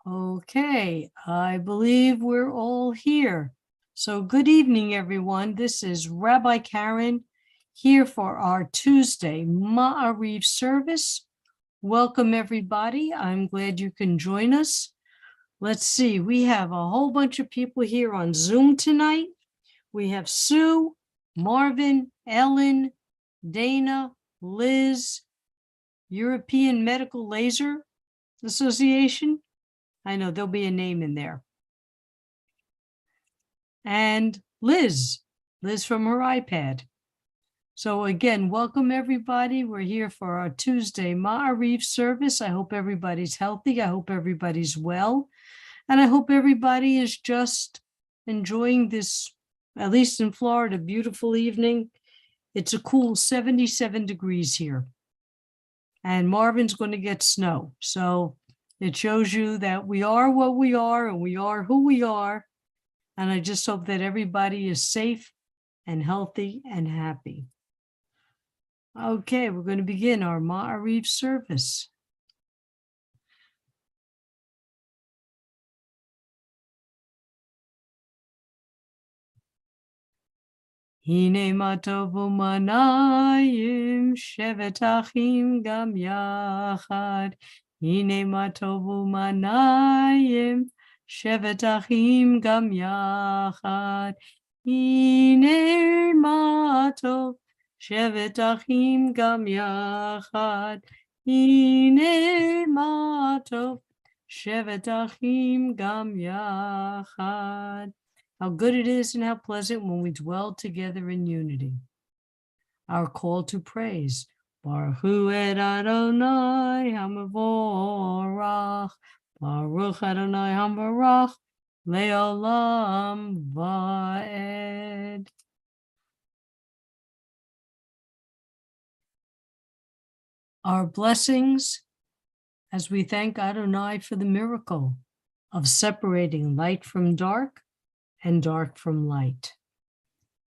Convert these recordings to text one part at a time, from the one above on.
Okay, I believe we're all here. So good evening, everyone. This is Rabbi Karen here for our Tuesday Maariv service. Welcome, everybody. I'm glad you can join us. Let's see, we have a whole bunch of people here on Zoom tonight. We have Sue, Marvin, Ellen, Dana, Liz, European Medical Laser Association. I know there'll be a name in there. And Liz from her iPad. So again, welcome everybody. We're here for our Tuesday Maariv service. I hope everybody's healthy. I hope everybody's well. And I hope everybody is just enjoying this, at least in Florida, beautiful evening. It's a cool 77 degrees here. And Marvin's going to get snow. So it shows you that we are what we are and we are who we are. And I just hope that everybody is safe and healthy and happy. Okay, we're going to begin our Maariv service. Hine matovu manayim shevet achim gam yachad. Hine matovu manayim shevet achim gam yachad. Hine matov shevet achim gam yachad. Hine matov shevet achim gam yachad. How good it is and how pleasant when we dwell together in unity. Our call to praise. Baruch Hu et Adonai HaMevorach. Baruch Adonai HaMevorach Le'olam Va'ed. Our blessings as we thank Adonai for the miracle of separating light from dark and dark from light.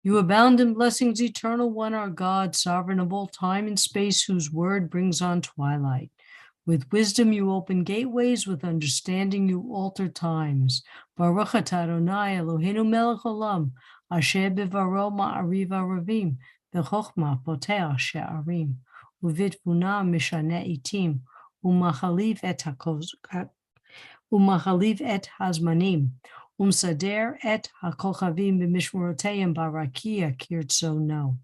You abound in blessings, eternal one, our God, sovereign of all time and space, whose word brings on twilight. With wisdom you open gateways, with understanding you alter times. Baruch atah Adonai Eloheinu melech olam, asher bivaro ma'ariv aravim, b'chochma poteach she'arim, u'vitbuna mishane itim, u'machaliv et hazmanim. Umsader et hakochavim b'mishmorotayim barakia kirtzono.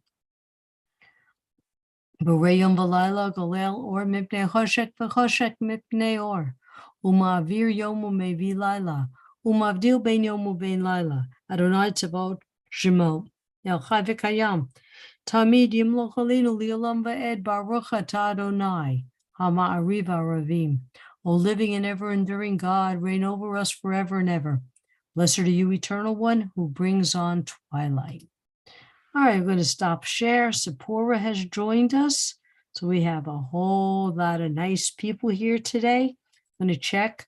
B'reyom v'layla golel or mipnei choshek v'choshek mipnei or. Uma'avir yom u'mevi layla. Uma'avdil ben yom u'ben layla. Adonai tzavot shemo. El chai v'kayam. Tamid yimloch alinu li'olam va'ed baruch atah Adonai. Ha'ma'ariv aravim. O living and ever-enduring God, reign over us forever and ever. Blessed are you, eternal one, who brings on twilight. All right, I'm going to stop share. Sephora has joined us. So we have a whole lot of nice people here today. I'm going to check.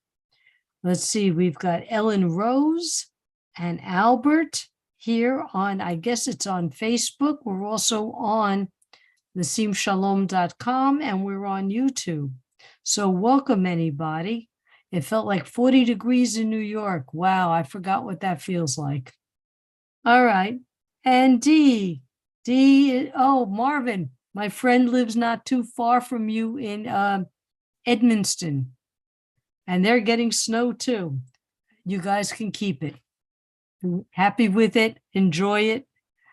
Let's see, we've got Ellen Rose and Albert here on, I guess it's on Facebook. We're also on thesimshalom.com and we're on YouTube. So welcome, anybody. It felt like 40 degrees in New York. Wow, I forgot what that feels like. All right. And Marvin, my friend lives not too far from you in Edmonston. And they're getting snow too. You guys can keep it. Happy with it, enjoy it,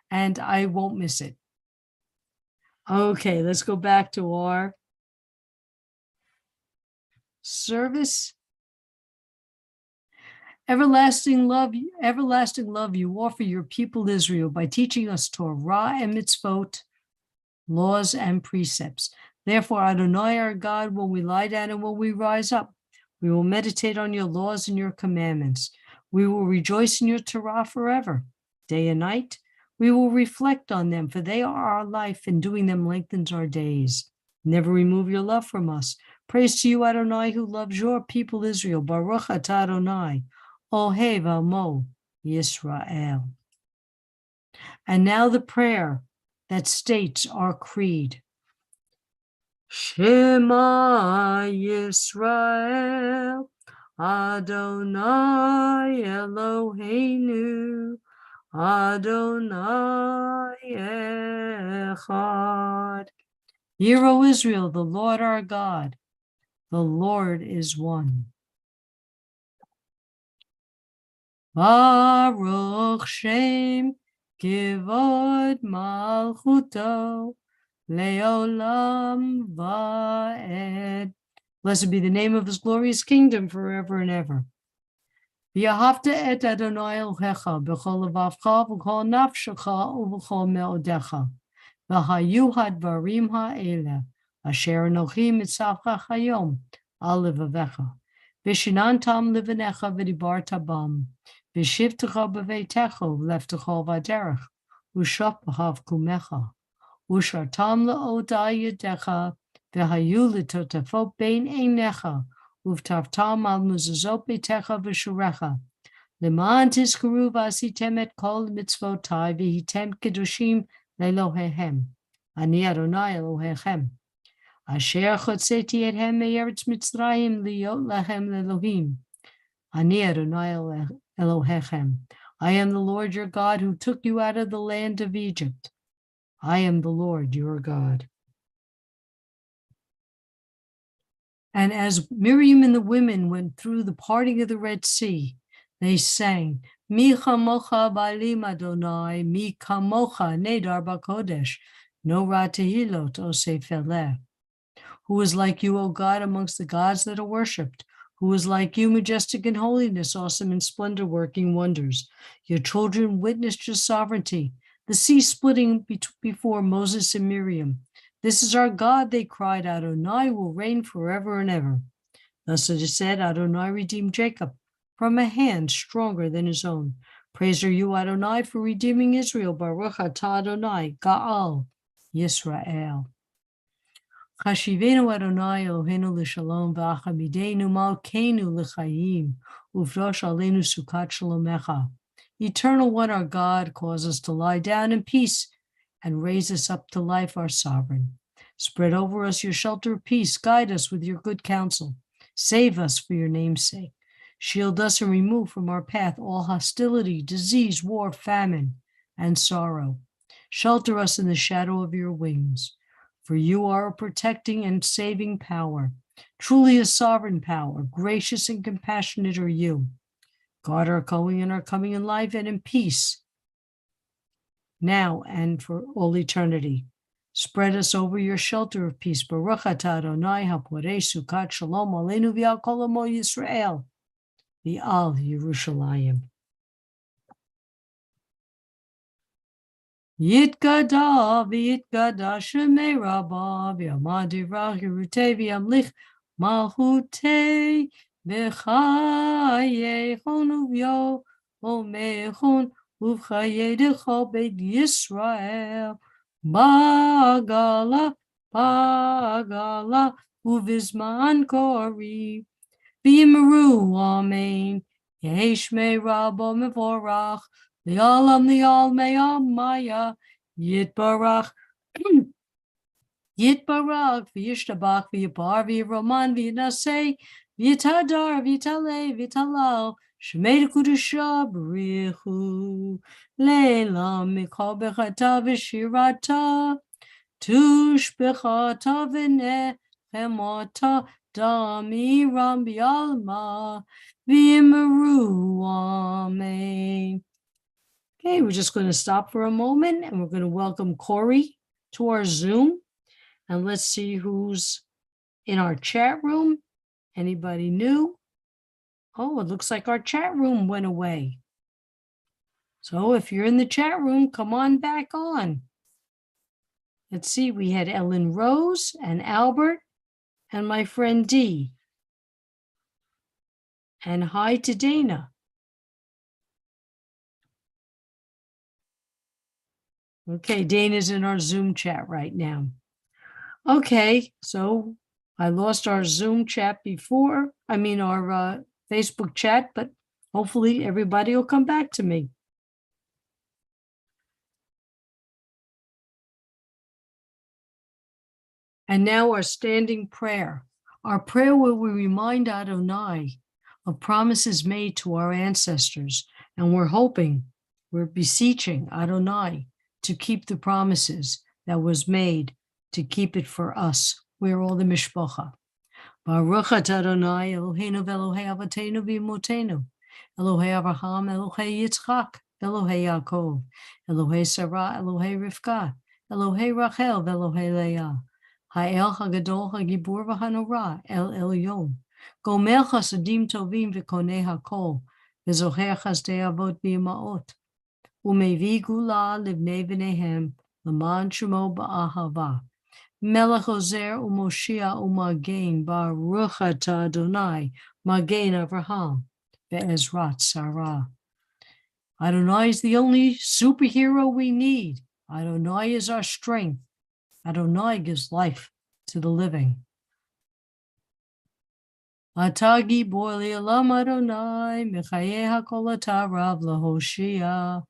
and I won't miss it. Okay, let's go back to our service. Everlasting love you offer your people Israel by teaching us Torah and mitzvot, laws and precepts. Therefore, Adonai our God, when we lie down and when we rise up, we will meditate on your laws and your commandments. We will rejoice in your Torah forever. Day and night, we will reflect on them, for they are our life, and doing them lengthens our days. Never remove your love from us. Praise to you, Adonai, who loves your people Israel. Baruch atah Adonai. Ohev Amo Yisrael. And now the prayer that states our creed. Shema Yisrael, Adonai Eloheinu, Adonai Echad. Hear, O Israel, the Lord our God, the Lord is one. Baruch Shem Kivod Malchuto Leolam Va'ed. Blessed be the name of his glorious kingdom forever and ever. V'ahavta et Adonai Elohecha b'chol levavcha v'chol nafshecha u'v'chol me'odecha v'hayu hadvarim ha'ele asher anochi mitzavcha chayom al levavecha v'shinantam levanecha v'dibarta bam v'shivtecha b'veitecha v'leftecha v'aderech u'shapchav kumecha u'shartam le'odai yedecha v'hayu l'totafot bein einecha uvtavtam al mezuzot beitecha v'shurecha Leman tizkaru v'asitem et kol mitzvotai v'hitem kedoshim le'Elohehem. Ani Adonai Elohechem. Asher chotzeti ethem me'eretz Mitzrayim liot lachem le'Elohim. Ani Adonai Elohechem. I am the Lord your God who took you out of the land of Egypt. I am the Lord your God. And as Miriam and the women went through the parting of the Red Sea, they sang, Mi chamocha ba'alim Adonai, mi kamocha nedar b'kodesh, no ra tehilot oseh feleh. Who is like you, O God, amongst the gods that are worshipped? Who is like you, majestic in holiness, awesome in splendor, working wonders? Your children witnessed your sovereignty, the sea splitting before Moses and Miriam. This is our God, they cried, Adonai will reign forever and ever. Thus it is said, Adonai redeemed Jacob from a hand stronger than his own. Praise are you, Adonai, for redeeming Israel. Baruch atah Adonai, Ga'al Yisrael. Chashivenu Adonai Eloheinu l'shalom v'achamidenu malkeinu l'chayim uvrosh aleinu sukat shalomecha. Eternal One, our God, cause us to lie down in peace and raise us up to life, our sovereign. Spread over us your shelter of peace. Guide us with your good counsel. Save us for your name's sake. Shield us and remove from our path all hostility, disease, war, famine, and sorrow. Shelter us in the shadow of your wings. For you are a protecting and saving power. Truly a sovereign power. Gracious and compassionate are you. Guard our going and our coming in life and in peace, now and for all eternity. Spread us over your shelter of peace. Baruch atah Adonai haporei sukat shalom aleinu v'al kol amo Yisrael v'al Yerushalayim. Yitgada v'yitgada shemei rabba v'yamad yivrach yerutei v'yamlich malchutei v'chayechon uv'yo omechon uv'chayedecho beit Yisrael Bagala, Bagala, Uvizman Kori, Bimaru, Amen, Yeshme Rabbo Mevorach, Lialam Lialme Maya, Yitbarach, Yitbarach, Vishtabach, Vipar, Viroman, Vinase, Vitadar, Vitale, Vitalal, Shemei Kudusha, Brichu, Leila, Mikal Bechata, Vishirata, Tush Bechata, Vene, Hemata, Dami, Rambi Alma, Vimaru, Amen. Okay, we're just going to stop for a moment and we're going to welcome Corey to our Zoom. And let's see who's in our chat room. Anybody new? Oh, it looks like our chat room went away. So if you're in the chat room, come on back on. Let's see, we had Ellen Rose and Albert and my friend Dee. And hi to Dana. Okay, Dana's in our Zoom chat right now. Okay, so I lost our Zoom chat before, our Facebook chat, but hopefully everybody will come back to me. And now our standing prayer. Our prayer where we remind Adonai of promises made to our ancestors, and we're beseeching Adonai to keep the promises that was made, to keep it for us. We're all the mishpacha. Baruch atah Adonai Eloheinu v'Elohei Avotenu v'Imotenu, Elohei Avraham, Elohei Yitzchak, Elohei Yaakov, Elohei Sarah, Elohei Rivka, Elohei Rachel, v'Elohei Leah, Ha'el Hagadol Hagibur v'Hanorah, El Elyon, Gomer Chasadim Tovim v'Konei Hakol, v'Zocher Chazdei Avot v'Imaot, Umevi Gula Livnei V'Nehem, L'man Shemo Ba'ahava, Melech Ozer Umoshia Umagen Baruch atah Adonai Magen Avraham Ve'ezrat Sarah. Adonai is the only superhero we need. Adonai is our strength. Adonai gives life to the living. Atah gibor li'olam Adonai Mechayeh hakol atah Rav lahoshia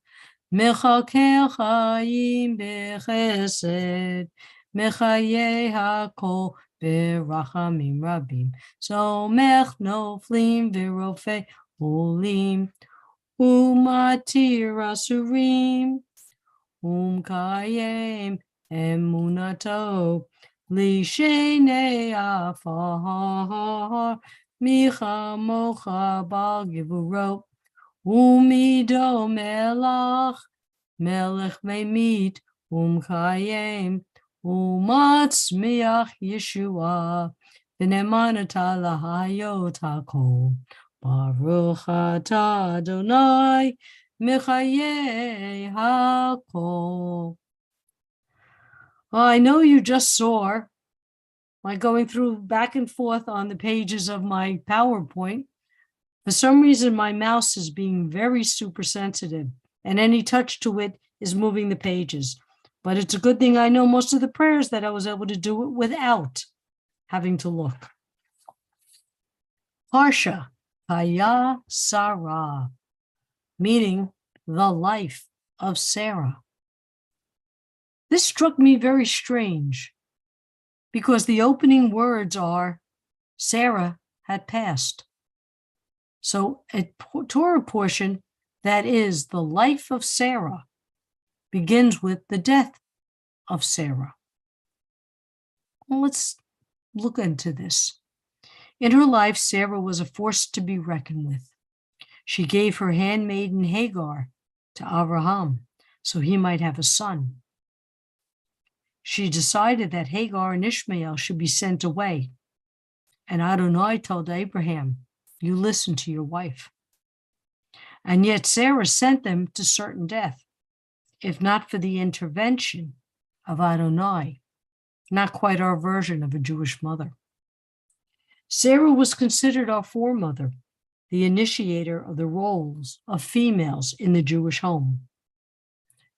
Mechakeh chayim bechesed Mechayeh hakol berachamim rabim Somech noflim v'rofei olim Umatir asurim Umkayem emunato Lishenei afar Micha mocha bal givurot Umido melach Melech memit Umkayem Umatzmiach Yeshua V'nemanata lahayot hakol Baruch atah Adonai Mechayeh hakol. I know you just saw my going through back and forth on the pages of my PowerPoint. For some reason, my mouse is being very super sensitive, and any touch to it is moving the pages. But it's a good thing I know most of the prayers that I was able to do it without having to look. Parsha Haya Sarah, meaning the life of Sarah. This struck me very strange because the opening words are Sarah had passed. So a Torah portion that is the life of Sarah begins with the death of Sarah. Well, let's look into this. In her life, Sarah was a force to be reckoned with. She gave her handmaiden Hagar to Abraham so he might have a son. She decided that Hagar and Ishmael should be sent away. And Adonai told Abraham, you listen to your wife. And yet Sarah sent them to certain death, if not for the intervention of Adonai, not quite our version of a Jewish mother. Sarah was considered our foremother, the initiator of the roles of females in the Jewish home.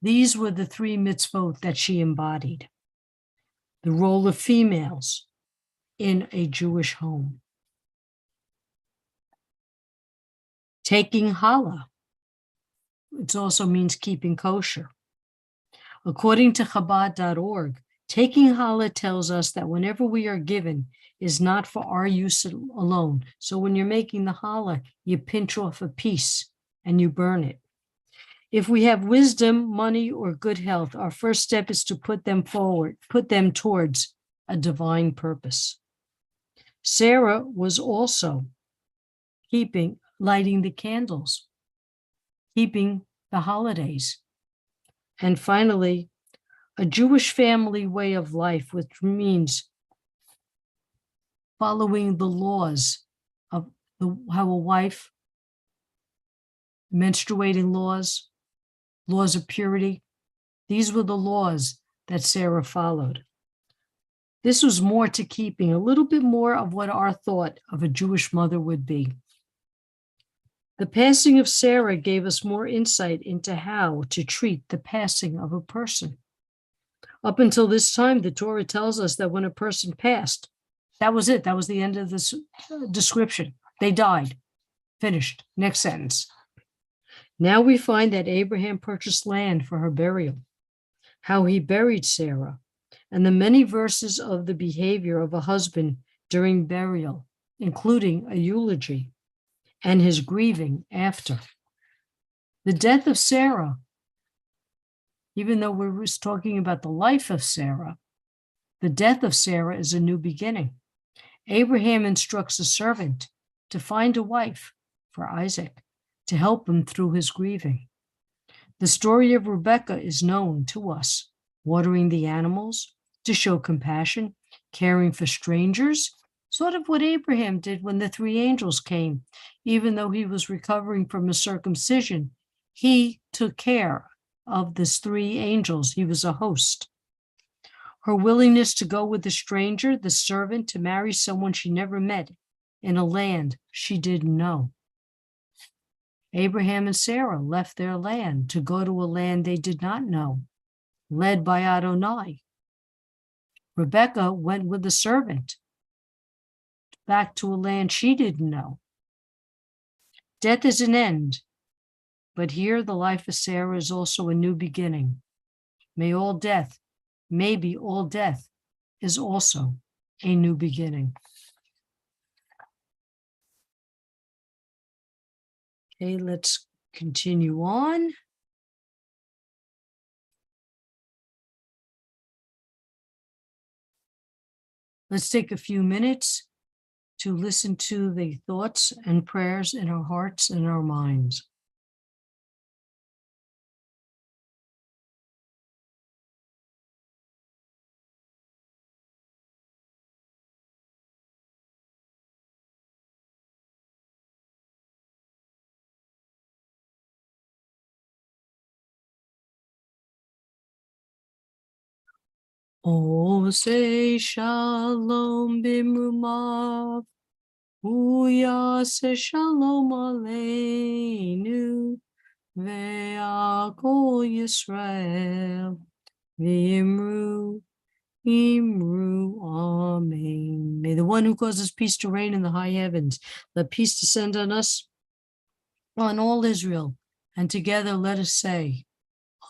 These were the three mitzvot that she embodied. The role of females in a Jewish home. Taking challah. It also means keeping kosher. According to Chabad.org, taking challah tells us that whenever we are given is not for our use alone. So when you're making the challah, you pinch off a piece and you burn it. If we have wisdom, money, or good health, our first step is to put them towards a divine purpose. Sarah was also lighting the candles, keeping the holidays. And finally, a Jewish family way of life, which means following the laws of how a wife, menstruating laws of purity. These were the laws that Sarah followed. This was more to keeping, a little bit more of what our thought of a Jewish mother would be. The passing of Sarah gave us more insight into how to treat the passing of a person. Up until this time, the Torah tells us that when a person passed, that was it. That was the end of this description. They died. Finished. Next sentence. Now we find that Abraham purchased land for her burial, how he buried Sarah, and the many verses of the behavior of a husband during burial, including a eulogy. and his grieving after. The death of Sarah, even though we're talking about the life of Sarah, the death of Sarah is a new beginning. Abraham instructs a servant to find a wife for Isaac to help him through his grieving. The story of Rebekah is known to us, watering the animals to show compassion, caring for strangers, sort of what Abraham did when the three angels came. Even though he was recovering from a circumcision, he took care of these three angels. He was a host. Her willingness to go with the stranger, the servant, to marry someone she never met in a land she didn't know. Abraham and Sarah left their land to go to a land they did not know, led by Adonai. Rebekah went with the servant back to a land she didn't know. Death is an end, but here the life of Sarah is also a new beginning. Maybe all death is also a new beginning. Okay, let's continue on. Let's take a few minutes to listen to the thoughts and prayers in our hearts and our minds. Oh, say shalom bimrumav, uyase shalom aleinu, ve'akol Yisrael, ve'imru, amen. May the one who causes peace to reign in the high heavens, let peace descend on us, on all Israel, and together let us say,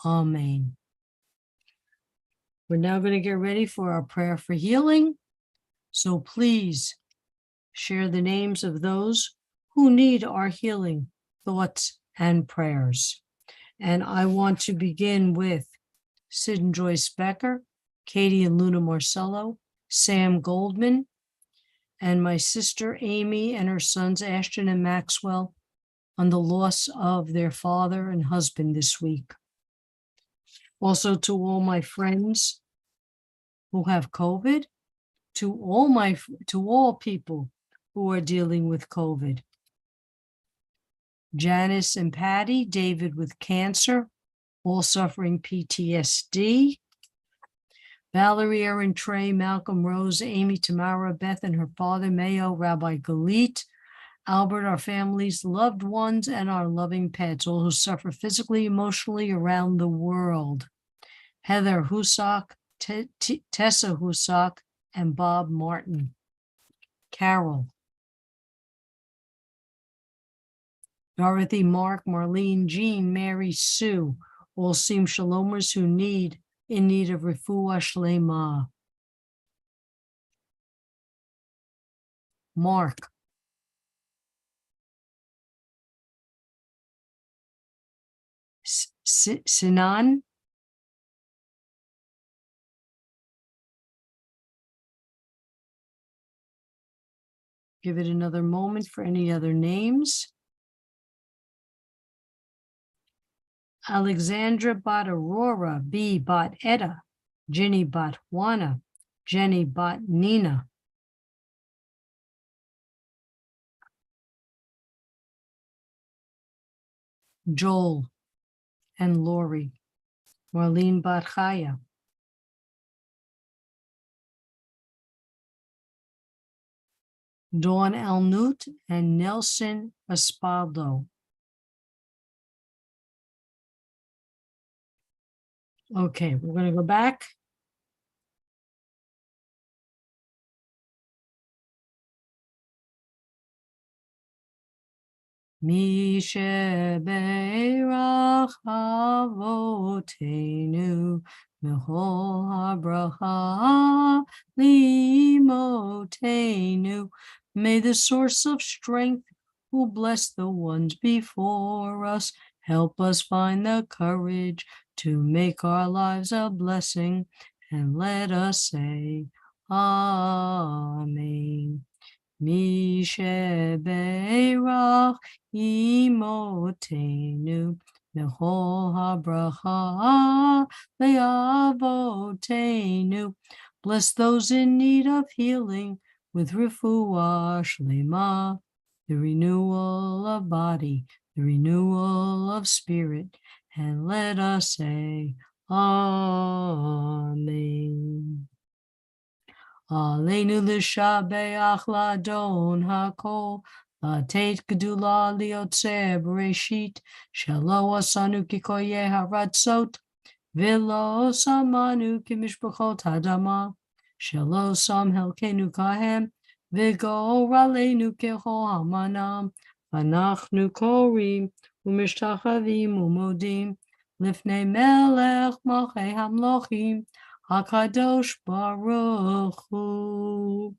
amen. We're now going to get ready for our prayer for healing. So please share the names of those who need our healing thoughts and prayers. And I want to begin with Sid and Joyce Becker, Katie and Luna Marcello, Sam Goldman, and my sister Amy and her sons Ashton and Maxwell on the loss of their father and husband this week. Also to all my friends who have COVID, to all people who are dealing with COVID. Janice and Patty, David with cancer, all suffering PTSD. Valerie, Erin, Trey, Malcolm, Rose, Amy, Tamara, Beth and her father, Mayo, Rabbi Galit, Albert, our families, loved ones, and our loving pets, all who suffer physically, emotionally around the world. Heather Husak, Tessa Husak, and Bob Martin. Carol. Dorothy, Mark, Marlene, Jean, Mary, Sue, all seem shalomers who in need of refuah shlema. Mark. Sinan. Give it another moment for any other names. Alexandra Bat Aurora, B. Bat Etta, Jenny Bat Juana, Jenny Bat Nina. Joel and Lori, Marlene Bat Chaya. Dawn Alnut and Nelson Espaldo. Okay, we're going to go back. Mi shebeirach avotenu mechol habracha limotenu. May the source of strength who bless the ones before us. Help us find the courage to make our lives a blessing, and let us say, Amen. Misheberach imotenu Nechol habracha le'avotenu. Bless those in need of healing with refuah shlema, the renewal of body, the renewal of spirit, and let us say, Amen. Aleinu l'shabeach ladon hakol, latet gedula liotzer bereshit, shelo asanu kikoye haratzot, velo samanu kimishpachot hadama, shelo sam helkenu kahem, vigor aleinu kechol hamanam, vanachnu korim, umishtachavim umodim, lifnei melech malchei hamlochim, HaKadosh Baruch Hu,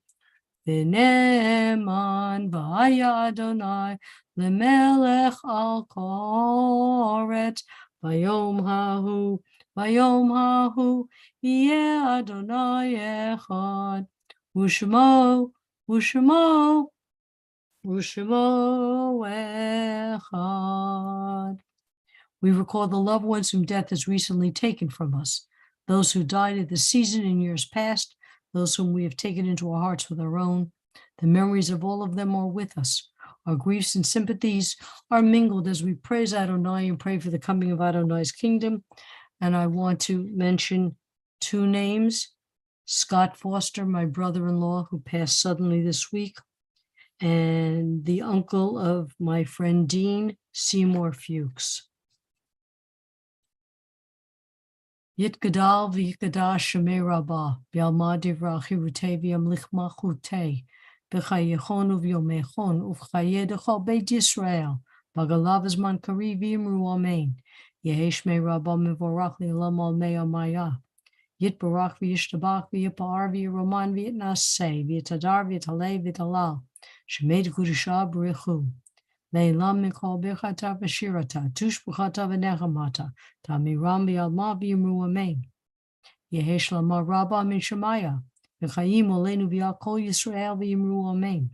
V'ne'eman v'haya Adonai lemelech al koretz, v'yom hahu, yeh Adonai echad, u'shmo echad. We recall the loved ones whom death has recently taken from us, those who died at the season in years past, those whom we have taken into our hearts with our own. The memories of all of them are with us. Our griefs and sympathies are mingled as we praise Adonai and pray for the coming of Adonai's kingdom. And I want to mention two names: Scott Foster, my brother-in-law, who passed suddenly this week, and the uncle of my friend Dean, Seymour Fuchs. Yitgadal v'yikadash shemei rabbah, v'yalma divrei chirutei v'yamlich malchutei, b'chayechon uv'yomechon, uv'chayei dechol beit Yisrael, b'galav azman kariv v'yimru amen. Yehi shmei rabbah mevorach li'olam almei amaya. Yitbarach v'yishtabach v'yipar v'yiroman v'yitnaseh, v'yitadar v'yitalei v'yitalal, shemei d'kudusha b'richu. Leilam mikol birchata v'shirata, tushbuchata v'nechamata, tamiram v'yalma v'yimru amen. Yehesh lama rabba min shemaya, v'chayim olenu v'yakol Yisrael v'yimru amen.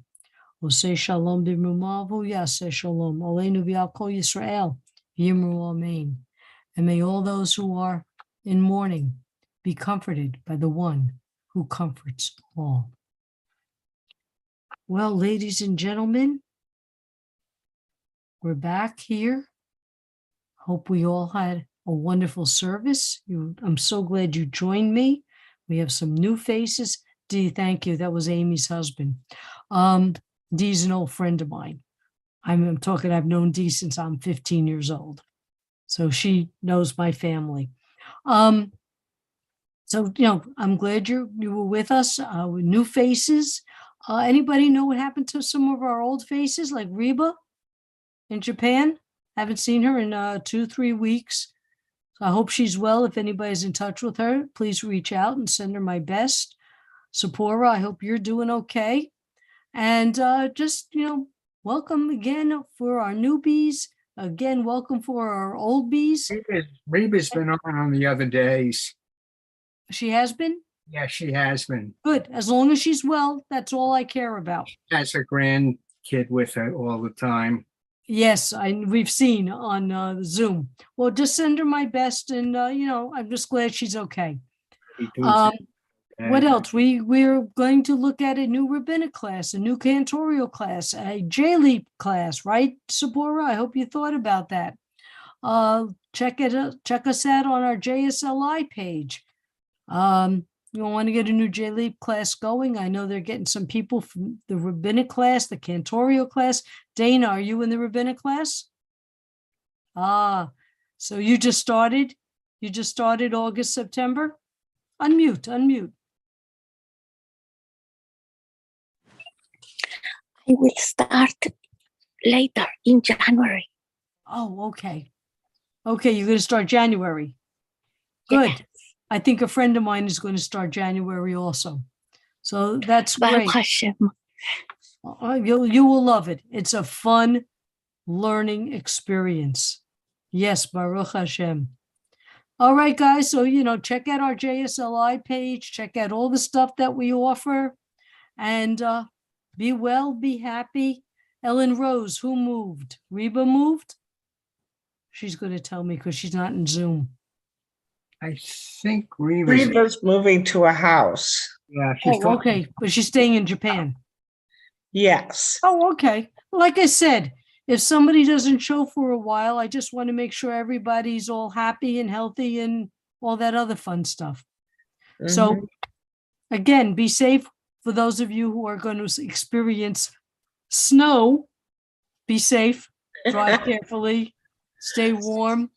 Oseh shalom b'mrumav v'yaseh shalom, olenu v'yakol Yisrael v'yimru amen. And may all those who are in mourning be comforted by the one who comforts all. Well, ladies and gentlemen, we're back here. Hope we all had a wonderful service. I'm so glad you joined me. We have some new faces. Dee, thank you. That was Amy's husband. Dee's an old friend of mine. I'm talking, I've known Dee since I'm 15 years old. So she knows my family. So, I'm glad you were with us, with new faces. Anybody know what happened to some of our old faces, like Reba in Japan? Haven't seen her in 2-3 weeks. So I hope she's well. If anybody's in touch with her, please reach out and send her my best. Sephora, I hope you're doing okay. And just, welcome again for our newbies. Again, welcome for our old bees. Reba's been on the other days. She has been? Yeah, she has been. Good. As long as she's well, that's all I care about. She has her grandkid with her all the time. Yes, we've seen on Zoom. Well, just send her my best, and I'm just glad she's okay. What else? We're going to look at a new rabbinic class, a new cantorial class, a J-Leap class, right, Sephora? I hope you thought about that. Check us out on our JSLI page. You want to get a new J-Leap class going? I know they're getting some people from the rabbinic class, the cantorial class. Dana, are you in the rabbinic class? So you just started? You just started August, September? Unmute. I will start later in January. Oh, okay. Okay, you're going to start January. Good. Yes. I think a friend of mine is going to start January also. So that's Baruch great. Hashem. You will love it. It's a fun learning experience. Yes, Baruch Hashem. All right, guys. So, check out our JSLI page. Check out all the stuff that we offer. And be well, be happy. Ellen Rose, who moved? Reba moved? She's going to tell me because she's not in Zoom. I think Reva's, Reva's moving to a house. yeah, she's Oh, okay. But she's staying in Japan. Yes. Oh, okay. Like I said, if somebody doesn't show for a while, I just want to make sure everybody's all happy and healthy and all that other fun stuff. So Mhm. again, be safe for those of you who are going to experience snow. Be safe, drive carefully, stay warm.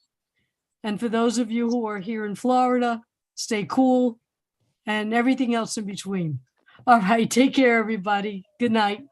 And for those of you who are here in Florida, stay cool and everything else in between. All right, take care, everybody. Good night.